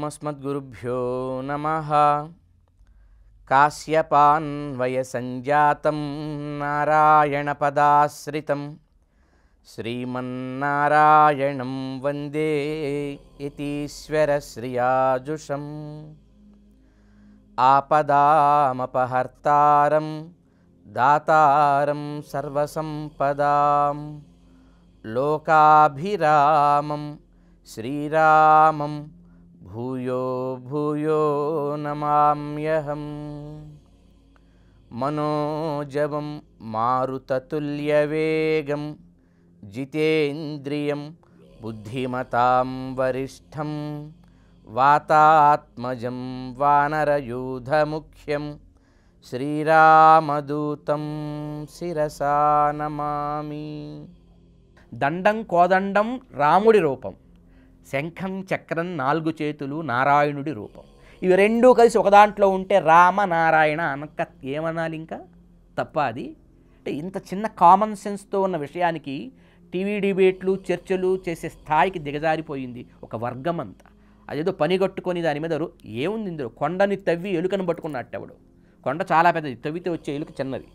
अस्मद्गुरुभ्यो नमः। काश्यपान्वयसञ्जातं नारायणपदाश्रितं श्रीमन्नारायणं वन्दे यतीश्वरश्रियाजुषम्। आपदामपहर्तारं दातारं सर्वसम्पदां लोकाभिरामं श्रीरामं भूयो भूयो नमाम्यहम्। मनोजवं मारुततुल्यवेगं जितेन्द्रियं बुद्धिमतां वरिष्ठं वातात्मजं वानरयूथमुख्यं श्रीरामदूतं शिरसा नमामि। దండం కోదండం రాముడి రూపం, శంఖం చక్రం నాలుగు చేతులు నారాయణుడి రూపం. ఇవి రెండూ కలిసి ఒక దాంట్లో ఉంటే రామ నారాయణ అనక ఏమనాలి? ఇంకా తప్ప అది? అంటే ఇంత చిన్న కామన్ సెన్స్తో ఉన్న విషయానికి టీవీ డిబేట్లు చర్చలు చేసే స్థాయికి దిగజారిపోయింది ఒక వర్గం అంతా. అదేదో పనిగట్టుకొని దాని మీద ఏముంది ఇందులో? కొండని తవ్వి ఎలుకను పట్టుకున్నట్టెవడు. కొండ చాలా పెద్దది, తవ్వితే వచ్చే ఎలుక చిన్నది.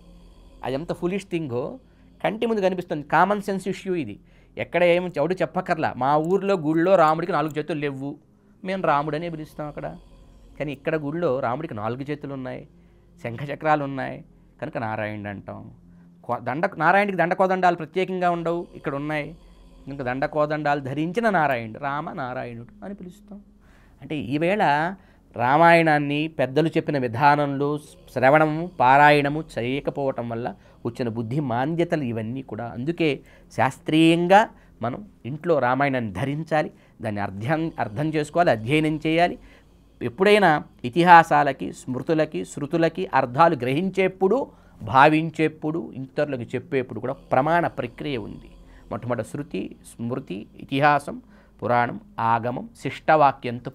అది ఎంత ఫులిష్ థింగో కంటి ముందు కనిపిస్తుంది. కామన్ సెన్స్ ఇష్యూ ఇది. ఎక్కడ ఏమి ఎవడు చెప్పక్కర్లా. మా ఊర్లో గుళ్ళో రాముడికి 4 చేతులు లేవు, మేము రాముడనే పిలుస్తాం అక్కడ. కానీ ఇక్కడ గుళ్ళో రాముడికి 4 చేతులు ఉన్నాయి, శంఖచక్రాలు ఉన్నాయి, కనుక నారాయణుడు అంటాం. నారాయణుడికి దండకోదండాలు ప్రత్యేకంగా ఉండవు, ఇక్కడ ఉన్నాయి. ఇంకా దండకోదండాలు ధరించిన నారాయణుడు రామ నారాయణుడు అని పిలుస్తాం. అంటే ఈవేళ రామాయణాన్ని పెద్దలు చెప్పిన విధానంలో శ్రవణము పారాయణము చేయకపోవటం వల్ల వచ్చిన బుద్ధి మాంద్యతలు ఇవన్నీ కూడా. అందుకే శాస్త్రీయంగా మనం ఇంట్లో రామాయణాన్ని ధరించాలి, దాన్ని అర్థం చేసుకోవాలి, అధ్యయనం చేయాలి. ఎప్పుడైనా ఇతిహాసాలకి స్మృతులకి శృతులకి అర్థాలు గ్రహించేప్పుడు భావించేప్పుడు ఇతరులకు చెప్పేప్పుడు కూడా ప్రమాణ ప్రక్రియ ఉంది. మొట్టమొదటి శృతి స్మృతి ఇతిహాసం పురాణం ఆగమం శిష్టవాక్యంతో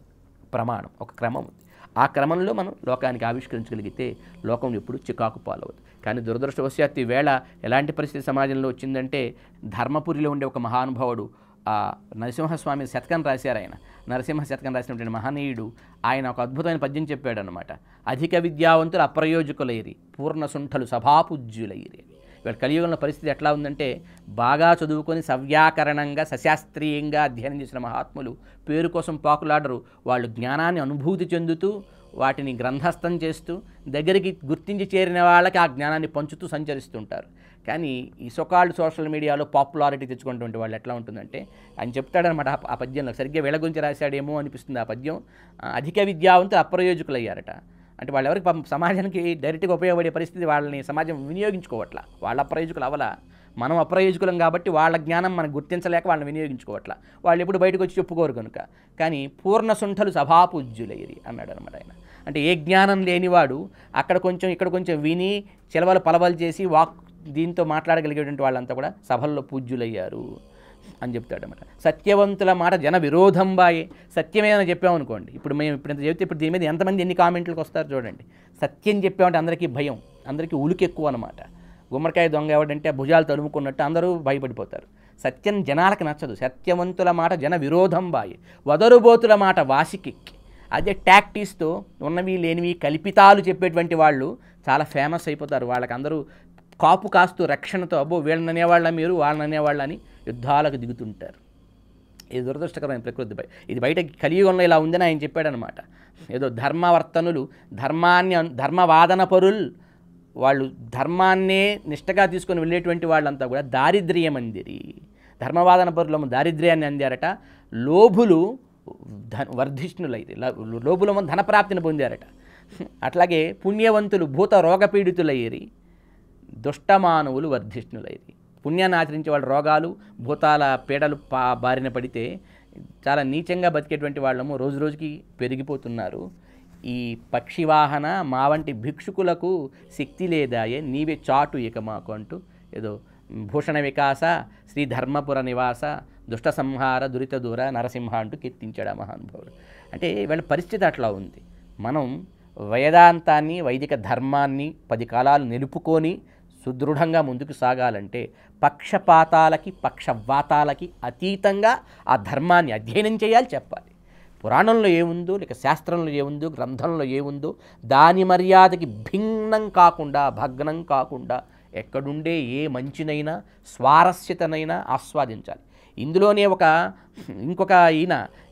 ప్రమాణం, ఒక క్రమం ఉంది. ఆ క్రమంలో మనం లోకానికి ఆవిష్కరించగలిగితే లోకం ఎప్పుడు చికాకు పాలవద్దు. కానీ దురదృష్టవశాత్తు ఈవేళ ఎలాంటి పరిస్థితి సమాజంలో వచ్చిందంటే, ధర్మపురిలో ఉండే ఒక మహానుభావుడు నరసింహస్వామి శతకం రాశారు. ఆయన నరసింహ శతకం రాసినటువంటి మహనీయుడు. ఆయన ఒక అద్భుతమైన పద్యం చెప్పాడు అనమాట. అధిక విద్యావంతులు అప్రయోజకులైరి పూర్ణసుంఠలు సభాపూజ్యులైరి. ఇవాళ కలియుగంలో పరిస్థితి ఎట్లా ఉందంటే, బాగా చదువుకొని సవ్యాకరణంగా సశాస్త్రీయంగా అధ్యయనం చేసిన మహాత్ములు పేరు కోసం పాకులాడరు. వాళ్ళు జ్ఞానాన్ని అనుభూతి చెందుతూ వాటిని గ్రంథస్థం చేస్తూ దగ్గరికి గుర్తించి చేరిన వాళ్ళకి ఆ జ్ఞానాన్ని పంచుతూ సంచరిస్తుంటారు. కానీ ఈ సోకాల్డ్ సోషల్ మీడియాలో పాపులారిటీ తెచ్చుకున్నటువంటి వాళ్ళు ఎట్లా ఉంటుందంటే, ఆయన చెప్తాడనమాట ఆ పద్యంలో. సరిగ్గా వీళ్ళ గురించి రాశాడేమో అనిపిస్తుంది ఆ పద్యం. అధిక విద్యావంతులు అప్రయోజకులు అయ్యారట. అంటే వాళ్ళు ఎవరికి సమాజానికి డైరెక్ట్గా ఉపయోగపడే పరిస్థితి, వాళ్ళని సమాజం వినియోగించుకోవట్లా. వాళ్ళ అప్రయోజకులు అవలా, మనం అప్రయోజకులం కాబట్టి వాళ్ళ జ్ఞానం మనం గుర్తించలేక వాళ్ళని వినియోగించుకోవట్లా. వాళ్ళు ఎప్పుడు బయటకు వచ్చి చెప్పుకోరు కనుక. కానీ పూర్ణసుంఠలు సభాపూజ్యులైరి అన్నాడు అనమాట ఆయన. అంటే ఏ జ్ఞానం లేనివాడు అక్కడ కొంచెం ఇక్కడ కొంచెం విని చిలవలు పలవలు చేసి దీంతో మాట్లాడగలిగేటువంటి వాళ్ళంతా కూడా సభల్లో పూజ్యులయ్యారు అని చెప్తాడనమాట. సత్యవంతుల మాట జన విరోధం బాయే. సత్యమేమైనా చెప్పామనుకోండి, ఇప్పుడు మేము ఇంత చెప్తే ఇప్పుడు దీని మీద ఎంతమంది ఎన్ని కామెంట్లకు వస్తారు చూడండి. సత్యం చెప్పామంటే అందరికీ భయం, అందరికీ ఉలికి ఎక్కువ అనమాట. గుమ్మడికాయ దొంగ ఎవడంటే భుజాలు తరుముకున్నట్టు అందరూ భయపడిపోతారు. సత్యం జనాలకు నచ్చదు. సత్యవంతుల మాట జన విరోధం బాయే, వదరుబోతుల మాట వాసికెక్కి. అదే టాక్టీస్తో ఉన్నవి లేనివి కల్పితాలు చెప్పేటువంటి వాళ్ళు చాలా ఫేమస్ అయిపోతారు. వాళ్ళకి అందరూ కాపు కాస్తూ రక్షణతో అబ్బో వీళ్ళని అనేవాళ్ళ మీరు వాళ్ళని అనేవాళ్ళని యుద్ధాలకు దిగుతుంటారు. ఇది దురదృష్టకరమైన ప్రకృతిపై. ఇది బయట కలియుగంలో ఇలా ఉందని ఆయన చెప్పాడనమాట. ఏదో ధర్మవర్తనులు ధర్మవాదన పరులు వాళ్ళు ధర్మాన్నే నిష్టగా తీసుకొని వెళ్ళేటువంటి వాళ్ళంతా కూడా దారిద్ర్యం అందిరి. ధర్మవాదన పరులము దారిద్ర్యాన్ని అందారట. లోభులు వర్ధిష్ణులైతే లోభులము ధనప్రాప్తిని పొందారట. అట్లాగే పుణ్యవంతులు భూత రోగపీడితులయ్యేరి, దుష్టమానవులు వర్ధిష్ణులైరి. పుణ్యాన్ని ఆచరించే వాళ్ళ రోగాలు భూతాల పీడలు బారిన పడితే చాలా నీచంగా బతికేటువంటి వాళ్ళము రోజు రోజుకి పెరిగిపోతున్నారు. ఈ పక్షివాహన మా వంటి భిక్షుకులకు శక్తి లేదాయే, నీవే చాటు ఇక మాకు అంటూ ఏదో భూషణ వికాస శ్రీ ధర్మపుర నివాస దుష్ట సంహార దురిత దూర నరసింహ అంటూ కీర్తించాడు ఆ మహానుభావుడు. అంటే వీళ్ళ పరిస్థితి అట్లా ఉంది. మనం వేదాంతాన్ని వైదిక ధర్మాన్ని 10 కాలాలు నిలుపుకొని సుదృఢంగా ముందుకు సాగాలంటే పక్షపాతాలకి పక్షవాతాలకి అతీతంగా ఆ ధర్మాన్ని అధ్యయనం చేయాలి, చెప్పాలి. పురాణంలో ఏముందో లేక శాస్త్రంలో ఏముందో గ్రంథంలో ఏముందో దాని మర్యాదకి భిన్నం కాకుండా భగ్నం కాకుండా ఎక్కడుండే ఏ మంచినైనా స్వారస్యతనైనా ఆస్వాదించాలి. ఇందులోనే ఇంకొక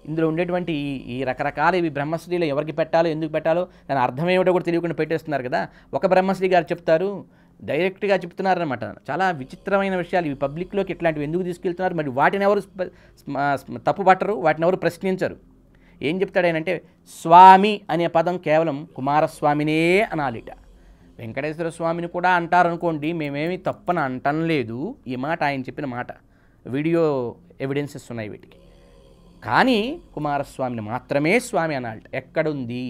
ఇందులో ఉండేటువంటి ఈ రకరకాల ఇవి బ్రహ్మశ్రీలు ఎవరికి పెట్టాలో ఎందుకు పెట్టాలో దాని అర్థమేమిటో కూడా తెలియకుండా పెట్టేస్తున్నారు కదా. ఒక బ్రహ్మశ్రీ గారు చెప్తారు, డైరెక్ట్గా చెప్తున్నారనమాట. చాలా విచిత్రమైన విషయాలు ఇవి. పబ్లిక్లోకి ఇట్లాంటివి ఎందుకు తీసుకెళ్తున్నారు, మరి వాటిని ఎవరు తప్పుపట్టరు, వాటిని ఎవరు ప్రశ్నించరు. ఏం చెప్తాడేనంటే స్వామి అనే పదం కేవలం కుమారస్వామినే అనాలిట. వెంకటేశ్వర స్వామిని కూడా అంటారనుకోండి, మేమేమి తప్పని అంటం లేదు. ఈ మాట ఆయన చెప్పిన మాట, వీడియో ఎవిడెన్సెస్ ఉన్నాయి వీటికి. కానీ కుమారస్వామిని మాత్రమే స్వామి అనాలిట. ఎక్కడుంది,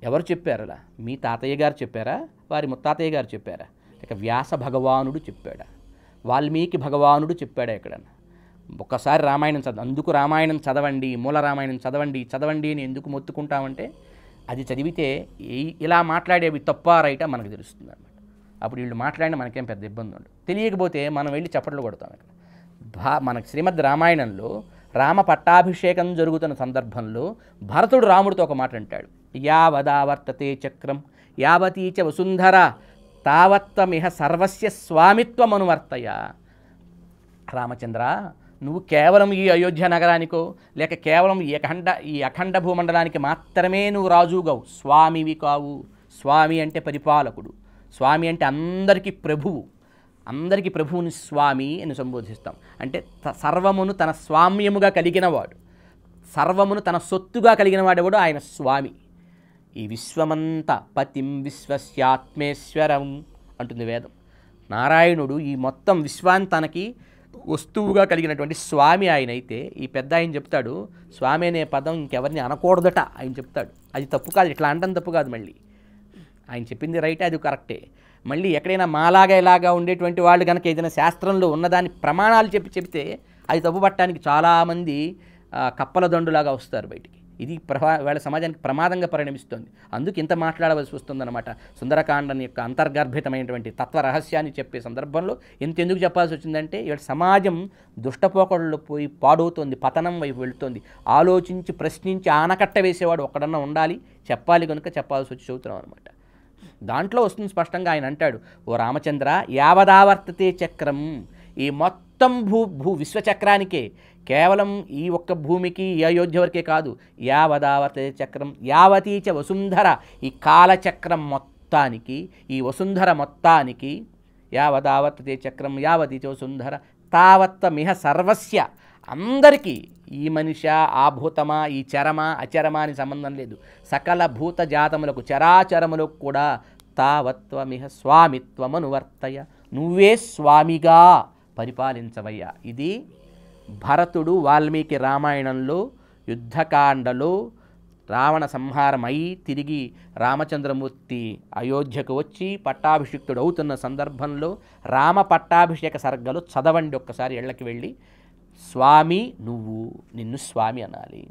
ఎవరు చెప్పారు? అలా మీ తాతయ్య గారు చెప్పారా, వారి ముత్తాతయ్య గారు చెప్పారా, లేక వ్యాస భగవానుడు చెప్పాడా, వాల్మీకి భగవానుడు చెప్పాడా ఎక్కడన్నా? ఒక్కసారి రామాయణం అందుకు రామాయణం చదవండి, మూల రామాయణం చదవండి అని ఎందుకు మొత్తుకుంటామంటే అది చదివితే ఇలా మాట్లాడేవి తప్ప రైటా మనకు తెలుస్తుంది అనమాట. అప్పుడు వీళ్ళు మాట్లాడినా మనకేం పెద్ద ఇబ్బంది ఉండదు. తెలియకపోతే మనం వెళ్ళి చప్పట్లు కొడతాం. ఇక్కడ మనకు శ్రీమద్ రామాయణంలో రామ పట్టాభిషేకం జరుగుతున్న సందర్భంలో భరతుడు రాముడితో ఒక మాట అంటాడు, యావదావర్తతే చక్రం యావతీచ వసుంధర తావత్వమిహ సర్వస్య స్వామిత్వమనువర్తయ. రామచంద్ర, నువ్వు కేవలం ఈ అయోధ్య నగరానికో లేక కేవలం ఈ అఖండ భూమండలానికి మాత్రమే నువ్వు రాజుగావు, స్వామివి కావు. స్వామి అంటే పరిపాలకుడు, స్వామి అంటే అందరికీ ప్రభువు. అందరికీ ప్రభువుని స్వామి అని సంబోధిస్తాం. అంటే సర్వమును తన స్వామ్యముగా కలిగినవాడు, సర్వమును తన సొత్తుగా కలిగినవాడెవడు ఆయన స్వామి. ఈ విశ్వమంతా పతిం విశ్వస్యాత్మేశ్వరం అంటుంది వేదం. నారాయణుడు ఈ మొత్తం విశ్వాన్ని తనకి వస్తువుగా కలిగినటువంటి స్వామి ఆయన అయితే, ఈ పెద్ద ఆయన చెప్తాడు స్వామి అనే పదం ఇంకెవరిని అనకూడదట ఆయన చెప్తాడు. అది తప్పు కాదు, ఇట్లా అనడం తప్పు కాదు. మళ్ళీ ఆయన చెప్పింది రైటే, అది కరెక్టే. మళ్ళీ ఎక్కడైనా మాలాగా ఇలాగా ఉండేటువంటి వాళ్ళు కనుక ఏదైనా శాస్త్రంలో ఉన్నదాన్ని ప్రమాణాలు చెప్తే అది తప్పుపట్టడానికి చాలామంది కప్పల దండులాగా వస్తారు బయటికి. ఇది వాళ్ళ సమాజానికి ప్రమాదంగా పరిణమిస్తుంది. అందుకు ఇంత మాట్లాడవలసి వస్తుందన్నమాట. సుందరకాండని యొక్క అంతర్గర్భితమైనటువంటి తత్వ రహస్యాన్ని చెప్పే సందర్భంలో ఎందుకు చెప్పాల్సి వచ్చిందంటే, ఇవాళ సమాజం దుష్టపోకడల్లో పోయి పాడవుతోంది, పతనం వైపు వెళుతోంది. ఆలోచించి ప్రశ్నించి ఆనకట్ట వేసేవాడు ఒక్కడన్నా ఉండాలి, చెప్పాలి కనుక చెప్పాల్సి వచ్చి చెబుతున్నాం అనమాట. దాంట్లో వస్తుంది స్పష్టంగా. ఆయన అంటాడు, ఓ రామచంద్ర, యావదావర్తతే చక్రం, ఈ మొత్తం విశ్వచక్రానికే, కేవలం ఈ ఒక్క భూమికి ఈ అయోధ్య వరకే కాదు, యావదావర్తతే చక్రం యావతీచ వసుంధర, ఈ కాలచక్రం మొత్తానికి, ఈ వసుంధర మొత్తానికి, యావదావర్తతే చక్రం యావతీచ వసుంధర తావత్వమిహ సర్వస్య, అందరికీ, ఈ మనిషి ఆ భూతమా ఈ చరమా అచరమా అని సంబంధం లేదు, సకల భూత జాతములకు చరాచరములకు కూడా తావత్వమిహ స్వామిత్వమనువర్తయ, నువ్వే స్వామిగా పరిపాలించవయ్యా. ఇది భరతుడు వాల్మీకి రామాయణంలో యుద్ధకాండలో రావణ సంహారమై తిరిగి రామచంద్రమూర్తి అయోధ్యకు వచ్చి పట్టాభిషిక్తుడు అవుతున్న సందర్భంలో రామ పట్టాభిషేక సర్గలు చదవండి ఒక్కసారి. ఇళ్ళకి వెళ్ళి స్వామి నువ్వు, నిన్ను స్వామి అనాలి.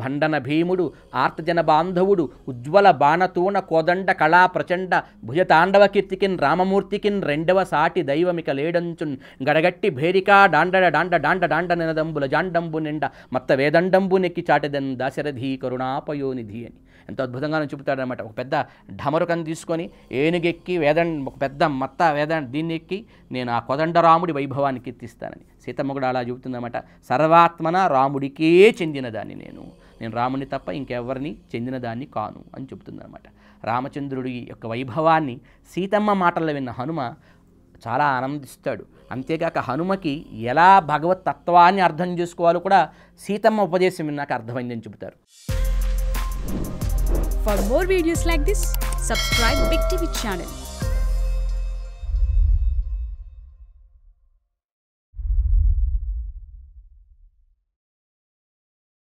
భండన భీముడు ఆర్తజన బాంధవుడు ఉజ్వల బాణతూణ కోదండ కళా ప్రచండ భుజతాండవ కీర్తికిన్ రామమూర్తికిన్ రెండవ సాటి దైవమిక లేడంచున్ గడగట్టి భేరికా డాండ డాండ డాండ డాండ నినదంబుల జాండంబు నిండ మత్త వేదండంబు నెక్కి చాటెదన్ దాశరథి కరుణాపయోనిధి అని ఎంతో అద్భుతంగా చెబుతాడనమాట. ఒక పెద్ద ఢమరుకని తీసుకొని ఏనుగెక్కి ఒక పెద్ద మత్త దీన్ని ఎక్కి నేను ఆ కోదండరాముడి వైభవాన్ని కీర్తిస్తానని సీతమ్మ కూడా అలా చెబుతుందన్నమాట. సర్వాత్మన రాముడికే చెందినదాన్ని నేను రాముడిని తప్ప ఇంకెవరిని చెందినదాన్ని కాను అని చెబుతుందన్నమాట. రామచంద్రుడి యొక్క వైభవాన్ని సీతమ్మ మాటల్లో విన్న హనుమ చాలా ఆనందిస్తాడు. అంతేగాక హనుమకి ఎలా భగవత్ తత్వాన్ని అర్థం చేసుకోవాలో కూడా సీతమ్మ ఉపదేశం విన్నాక అర్థమైందని చెబుతారు. For more videos like this, subscribe Big TV channel.